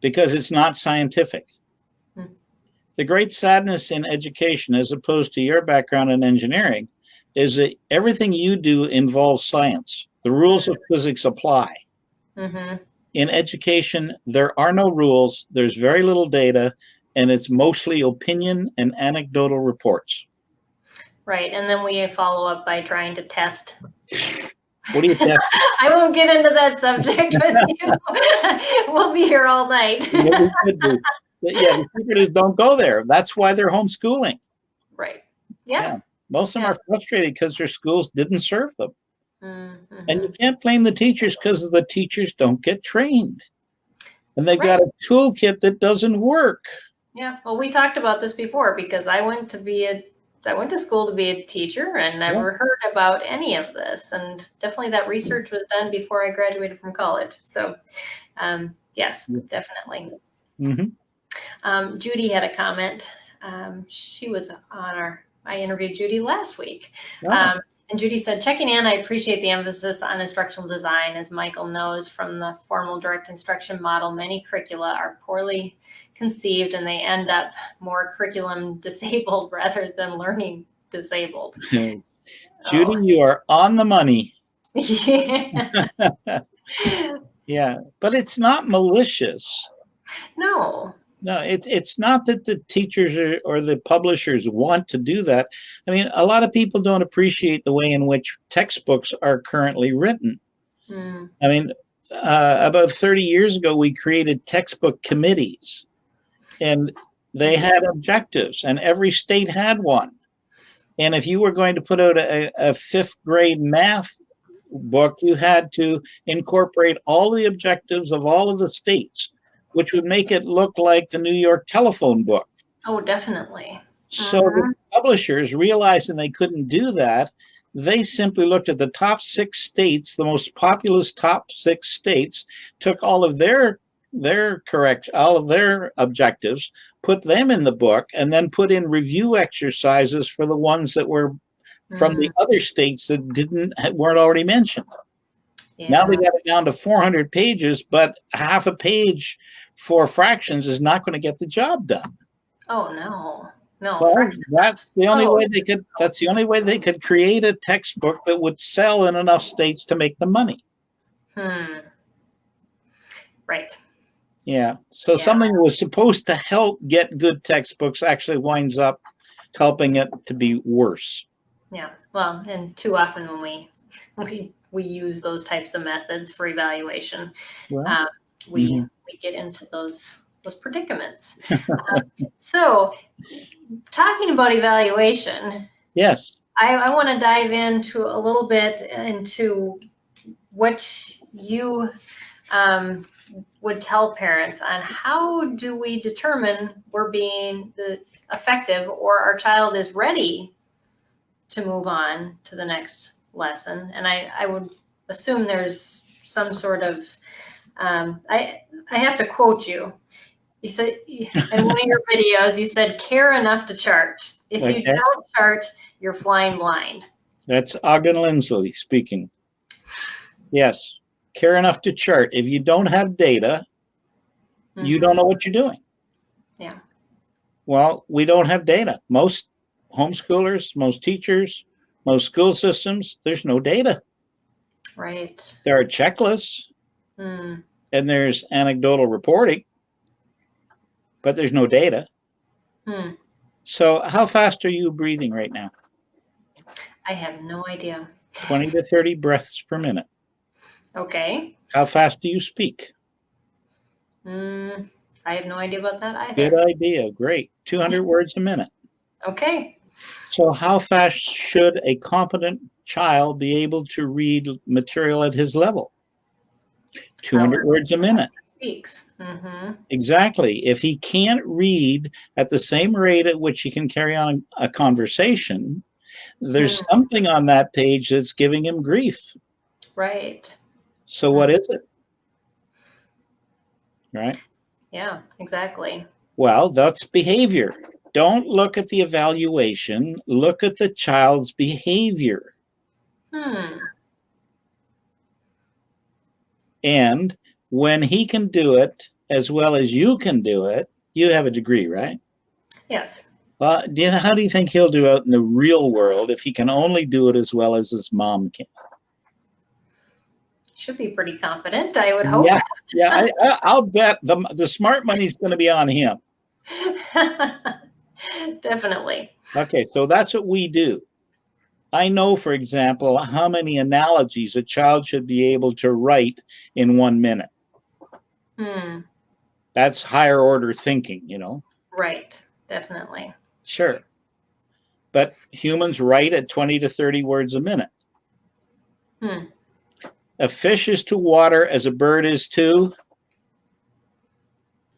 because it's not scientific. The great sadness in education, as opposed to your background in engineering, is that everything you do involves science. The rules of physics apply. In education, there are no rules, there's very little data, and it's mostly opinion and anecdotal reports. Right, and then we follow up by trying to test. What do you test? I won't get into that subject with you. We'll be here all night. Yeah, the secret is don't go there. That's why they're homeschooling. Right. Yeah. Most of them are frustrated because their schools didn't serve them. And you can't blame the teachers because the teachers don't get trained. And they've got a toolkit that doesn't work. Yeah. Well, we talked about this before because I went to school to be a teacher and never heard about any of this. And definitely that research was done before I graduated from college. So, yes, definitely. Judy had a comment. She was on I interviewed Judy last week. And Judy said, checking in, I appreciate the emphasis on instructional design. As Michael knows from the formal direct instruction model, many curricula are poorly conceived and they end up more curriculum disabled rather than learning disabled. Judy, you are on the money. Yeah, but it's not malicious. No. No, it's not that the teachers or the publishers want to do that. I mean, a lot of people don't appreciate the way in which textbooks are currently written. Mm. I mean, about 30 years ago, we created textbook committees, and they had objectives, and every state had one. And if you were going to put out a fifth grade math book, you had to incorporate all the objectives of all of the states, which would make it look like the New York telephone book. Oh, definitely. So the publishers, realizing they couldn't do that, they simply looked at the top 6 states, the most populous top 6 states, took all of their objectives, put them in the book, and then put in review exercises for the ones that were from the other states that weren't already mentioned. Yeah. Now they got it down to 400 pages, but half a page for fractions is not going to get the job done. Oh no. No. Well, that's the only way they could. That's the only way they could create a textbook that would sell in enough states to make the money. Right. Yeah. So something that was supposed to help get good textbooks actually winds up helping it to be worse. Yeah. Well, and too often when we use those types of methods for evaluation, we get into those predicaments. So, talking about evaluation, yes, I want to dive into a little bit into what you would tell parents on how do we determine we're being effective or our child is ready to move on to the next lesson. And I would assume there's some sort of I have to quote you. You said in one of your videos, you said, care enough to chart. If you don't chart, you're flying blind. That's Ogden Lindsley speaking. Yes. Care enough to chart. If you don't have data, you don't know what you're doing. Yeah. Well, we don't have data. Most homeschoolers, most teachers, most school systems, there's no data. Right. There are checklists and there's anecdotal reporting, but there's no data. So how fast are you breathing right now? I have no idea. 20 to 30 breaths per minute. Okay. How fast do you speak? I have no idea about that either. Good idea. Great. 200 words a minute. Okay. So how fast should a competent child be able to read material at his level? 200 words a minute. Speaks. Exactly. If he can't read at the same rate at which he can carry on a conversation, there's something on that page that's giving him grief. Right. So what is it? Right? Yeah, exactly. Well, that's behavior. Don't look at the evaluation. Look at the child's behavior. And when he can do it as well as you can do it, you have a degree, right? Yes. How do you think he'll do out in the real world if he can only do it as well as his mom can? Should be pretty confident, I would hope. Yeah. I'll bet the smart money's going to be on him. Definitely. Okay, so that's what we do. I know, for example, how many analogies a child should be able to write in 1 minute. That's higher order thinking, you know. Right, definitely. Sure. But humans write at 20 to 30 words a minute. A fish is to water as a bird is to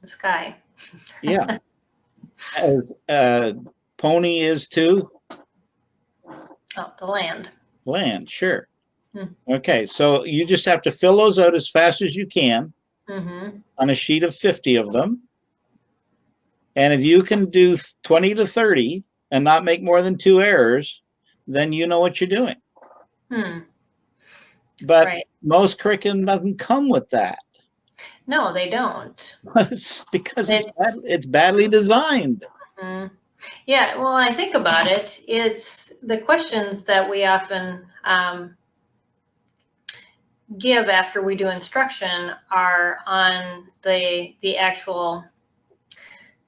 the sky. Yeah. As a pony is to the land. Land, sure. Okay, so you just have to fill those out as fast as you can on a sheet of 50 of them. And if you can do 20 to 30 and not make more than 2 errors, then you know what you're doing. But most curriculum doesn't come with that. No, they don't. It's because it's badly designed. Yeah, well, I think about it. It's the questions that we often give after we do instruction are on the actual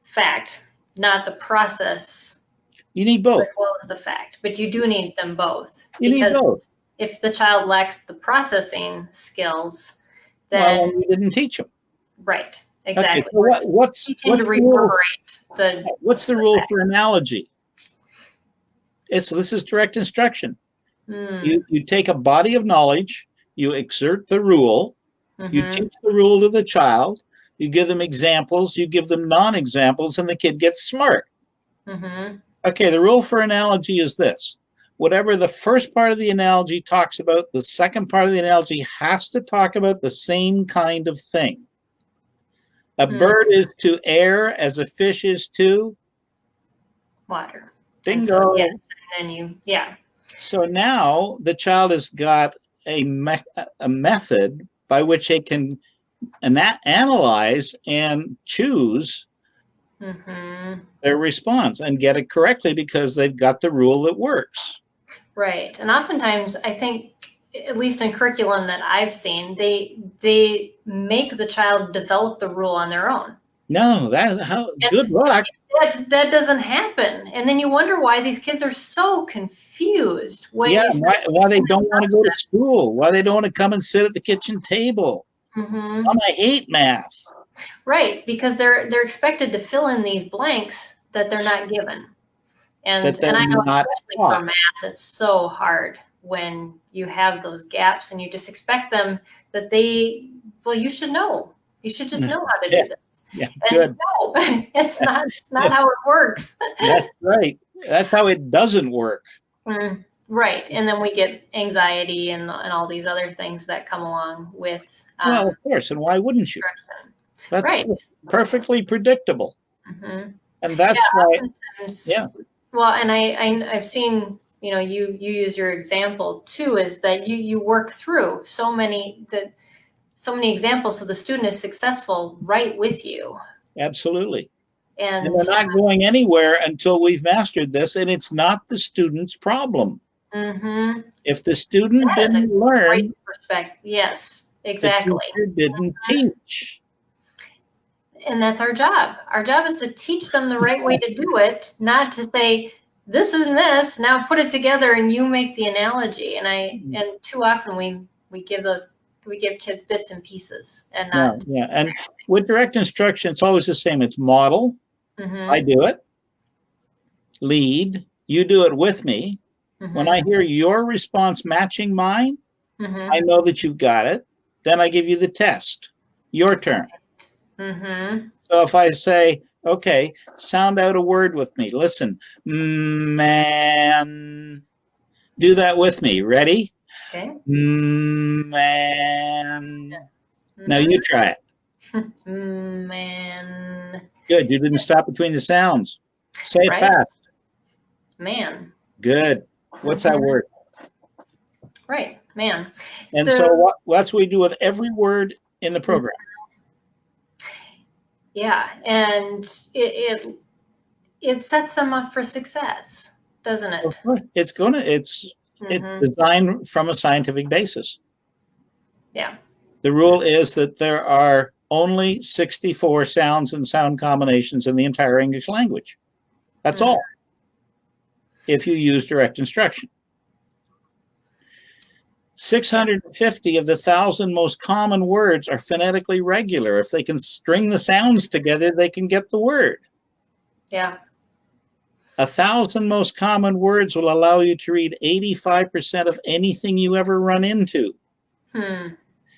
fact, not the process. You need both. As well as the fact, but you do need them both. You need both. If the child lacks the processing skills, then well, you didn't teach them. Right. Exactly. Okay, so what's the rule for analogy? This is direct instruction. You take a body of knowledge, you exert the rule, you teach the rule to the child, you give them examples, you give them non-examples, and the kid gets smart. Okay, the rule for analogy is this. Whatever the first part of the analogy talks about, the second part of the analogy has to talk about the same kind of thing. A bird is to air as a fish is to water. Bingo. So, yes, and then So now the child has got a method by which they can analyze and choose their response and get it correctly because they've got the rule that works. Right. And oftentimes, I think, at least in curriculum that I've seen, they make the child develop the rule on their own. No, good luck. That doesn't happen. And then you wonder why these kids are so confused. When why they don't want to go to school, why they don't want to come and sit at the kitchen table. I hate math. Right, because they're expected to fill in these blanks that they're not given. And I know especially for math, it's so hard when you have those gaps and you just expect them that you should know. You should just know how to do this. Yeah, and good. No, it's not how it works. That's right. That's how it doesn't work. Right. And then we get anxiety and all these other things that come along with well, of course. And why wouldn't you? That's right. Perfectly predictable. And that's why. Yeah. Well, and I've seen, you use your example too, is that you work through so many examples so the student is successful right with you. Absolutely. And we're not going anywhere until we've mastered this, and it's not the student's problem. If the student didn't learn, yes, exactly. The teacher didn't teach. And that's our job. Our job is to teach them the right way to do it, not to say, this is this, now put it together and you make the analogy. And too often we give kids bits and pieces and not. Yeah. And with direct instruction, it's always the same. It's model. I do it. Lead. You do it with me. When I hear your response matching mine, I know that you've got it. Then I give you the test. Your turn. So if I say, okay, sound out a word with me. Listen, man. Do that with me. Ready? Okay. Man. Now you try it. Man. Good. You didn't stop between the sounds. Say it fast. Man. Good. What's that word? Right. Man. And so that's what we do with every word in the program. Yeah. And it sets them up for success, doesn't it? It's designed from a scientific basis. Yeah. The rule is that there are only 64 sounds and sound combinations in the entire English language. That's all. If you use direct instruction. 650 of the 1,000 most common words are phonetically regular. If they can string the sounds together, they can get the word. Yeah. 1,000 most common words will allow you to read 85% of anything you ever run into.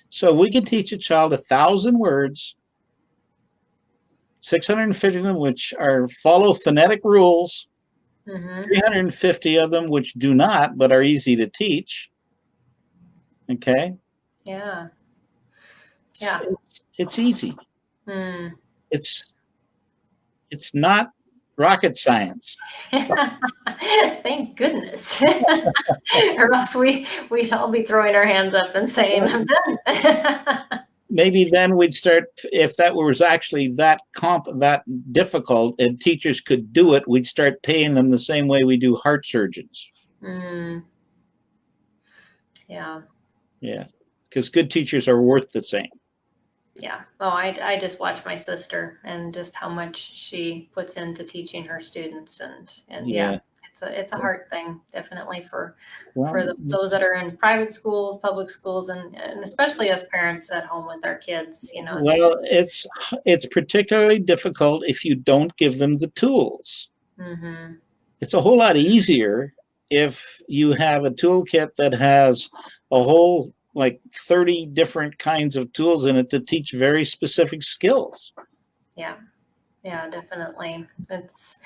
So we can teach a child 1,000 words, 650 of them which follow phonetic rules, 350 of them which do not but are easy to teach. Okay. Yeah. It's easy. It's not rocket science. Thank goodness. Or else we'd all be throwing our hands up and saying, I'm done. Maybe then we'd start, if that was actually that difficult and teachers could do it, we'd start paying them the same way we do heart surgeons. Yeah. Yeah. because good teachers are worth the same. Yeah. Oh, I just watch my sister and just how much she puts into teaching her students, and yeah, it's a hard thing, definitely for those that are in private schools, public schools, and especially us parents at home with our kids. Well, it's particularly difficult if you don't give them the tools. Mm-hmm. It's a whole lot easier if you have a toolkit that has a whole 30 different kinds of tools in it to teach very specific skills. Yeah, definitely. It's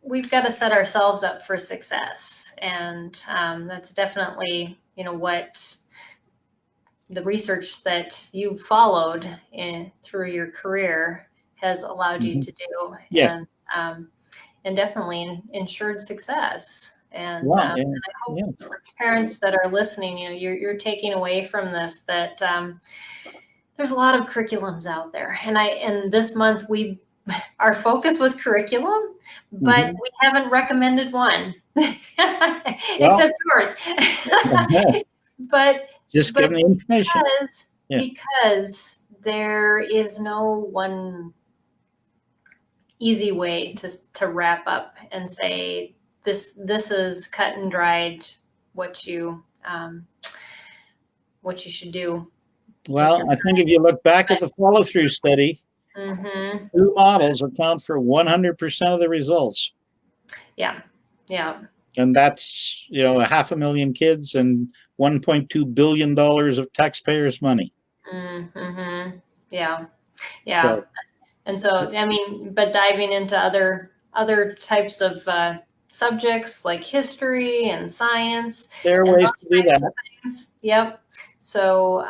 we've got to set ourselves up for success, and that's definitely what the research that you followed through your career has allowed you to do. Yes. And definitely ensured success. And, wow. And I hope parents that are listening, you're taking away from this that there's a lot of curriculums out there. And this month our focus was curriculum, but we haven't recommended one except yours. But just give me information because there is no one easy way to wrap up and say this is cut and dried what you should do. Well, I think if you look back at the follow-through study, 2 models account for 100% of the results. Yeah. And that's 500,000 kids and $1.2 billion of taxpayers' money. Yeah. And so, but diving into other types of subjects like history and science. There are ways to do that. Yep. So,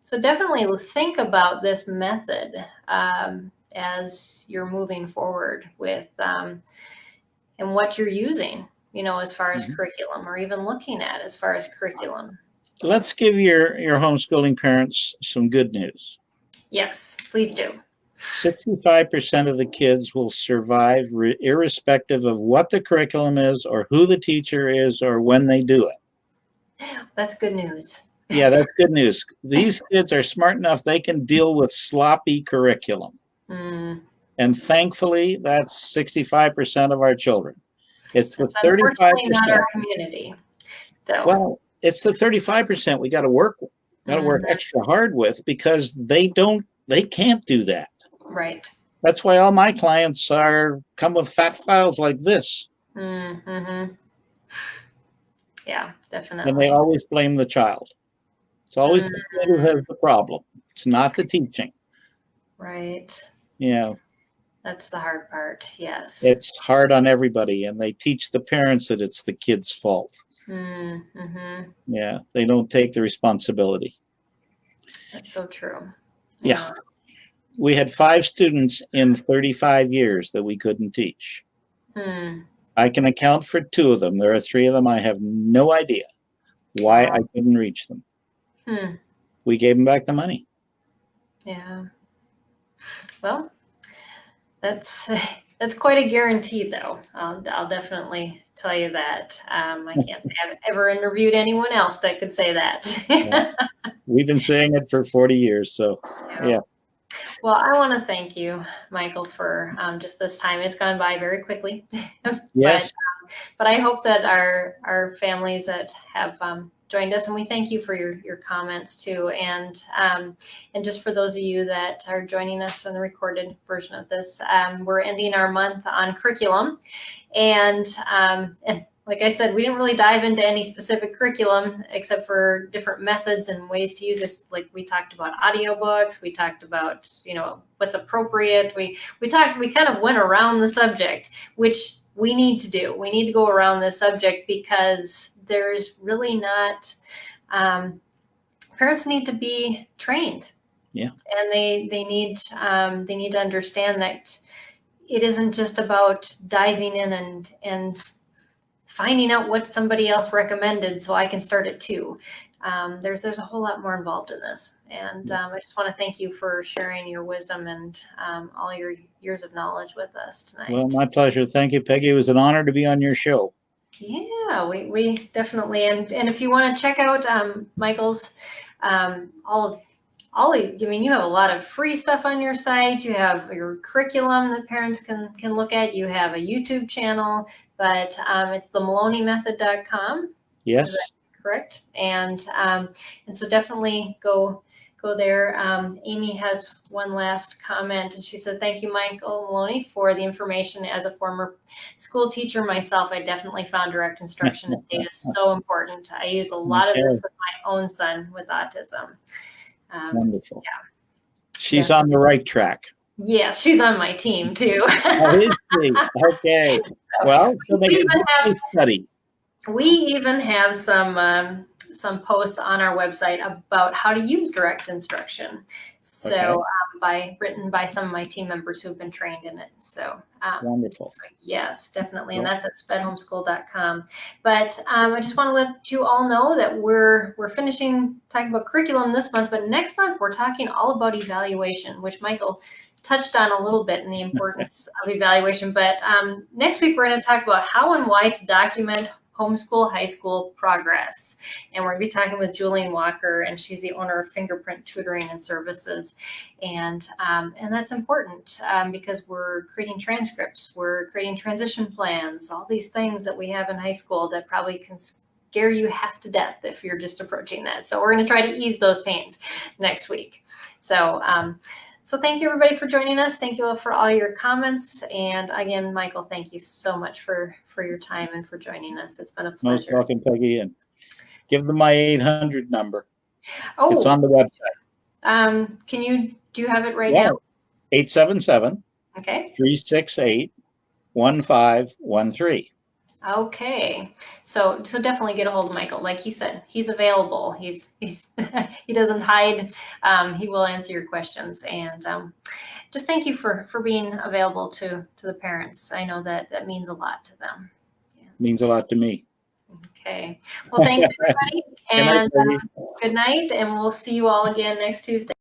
so definitely think about this method as you're moving forward with and what you're using, as far as curriculum, or even looking at as far as curriculum. Let's give your homeschooling parents some good news. Yes, please do. 65% of the kids will survive irrespective of what the curriculum is or who the teacher is or when they do it. That's good news. Yeah, that's good news. These kids are smart enough they can deal with sloppy curriculum. And thankfully, that's 65% of our children. It's the 35%. Not our community, though. Well, it's the 35% we got to work with. Got to work extra hard with, because they can't do that. Right. That's why all my clients come with fat files like this. Yeah, definitely. And they always blame the child. It's always the kid who has the problem. It's not the teaching. Right. Yeah. That's the hard part. Yes. It's hard on everybody, and they teach the parents that it's the kid's fault. Yeah. They don't take the responsibility. That's so true. Yeah. We had 5 students in 35 years that we couldn't teach. I can account for 2 of them. There are 3 of them I have no idea why I couldn't reach them. We gave them back the money. Yeah. Well, that's quite a guarantee, though. I'll definitely tell you that. I can't say I've ever interviewed anyone else that could say that. Yeah. We've been saying it for 40 years, so yeah. Well, I want to thank you, Michael, for just this time. It's gone by very quickly. Yes. But I hope that our families that have joined us, and we thank you for your comments too, and just for those of you that are joining us from the recorded version of this, we're ending our month on curriculum, and like I said, we didn't really dive into any specific curriculum except for different methods and ways to use this. Like we talked about audiobooks, we talked about what's appropriate. We kind of went around the subject, which we need to do. We need to go around this subject because there's really not. Parents need to be trained. Yeah, and they need to understand that it isn't just about diving in and finding out what somebody else recommended so I can start it too. There's a whole lot more involved in this. And I just want to thank you for sharing your wisdom and all your years of knowledge with us tonight. Well, my pleasure. Thank you, Peggy. It was an honor to be on your show. Yeah. Yeah, we definitely, and if you want to check out Michael's I mean, you have a lot of free stuff on your site. You have your curriculum that parents can look at. You have a YouTube channel, but it's the MaloneyMethod.com. Yes. Is that correct? And so definitely go there. Amy has one last comment, and she said, "Thank you, Michael Maloney, for the information. As a former school teacher myself, I definitely found direct instruction and data so important. I use a lot of this with my own son with autism." Wonderful. Yeah. She's on the right track. Yes, she's on my team too. Oh, is she? Okay. Well, she'll make a case study. We even have some posts on our website about how to use direct instruction. So written by some of my team members who've been trained in it. So wonderful. So yes, definitely, and that's at spedhomeschool.com. But I just want to let you all know that we're finishing talking about curriculum this month, but next month we're talking all about evaluation, which Michael touched on a little bit in the importance of evaluation. But next week we're going to talk about how and why to document homeschool high school progress, and we're going to be talking with Julian Walker, and she's the owner of Fingerprint Tutoring and Services, and that's important because we're creating transcripts, we're creating transition plans, all these things that we have in high school that probably can scare you half to death if you're just approaching that. So we're going to try to ease those pains next week. So thank you, everybody, for joining us. Thank you all for all your comments. And again, Michael, thank you so much for your time and for joining us. It's been a pleasure. Nice talking, Peggy. And give them my 800 number. Oh, it's on the website. Do you have it right now? 877 okay. 368 1513. Okay, so definitely get a hold of Michael. Like he said, he's available. He's he doesn't hide. He will answer your questions, and just thank you for being available to the parents. I know that means a lot to them. Yeah. Means a lot to me. Okay. Well, thanks everybody, and good night, and we'll see you all again next Tuesday.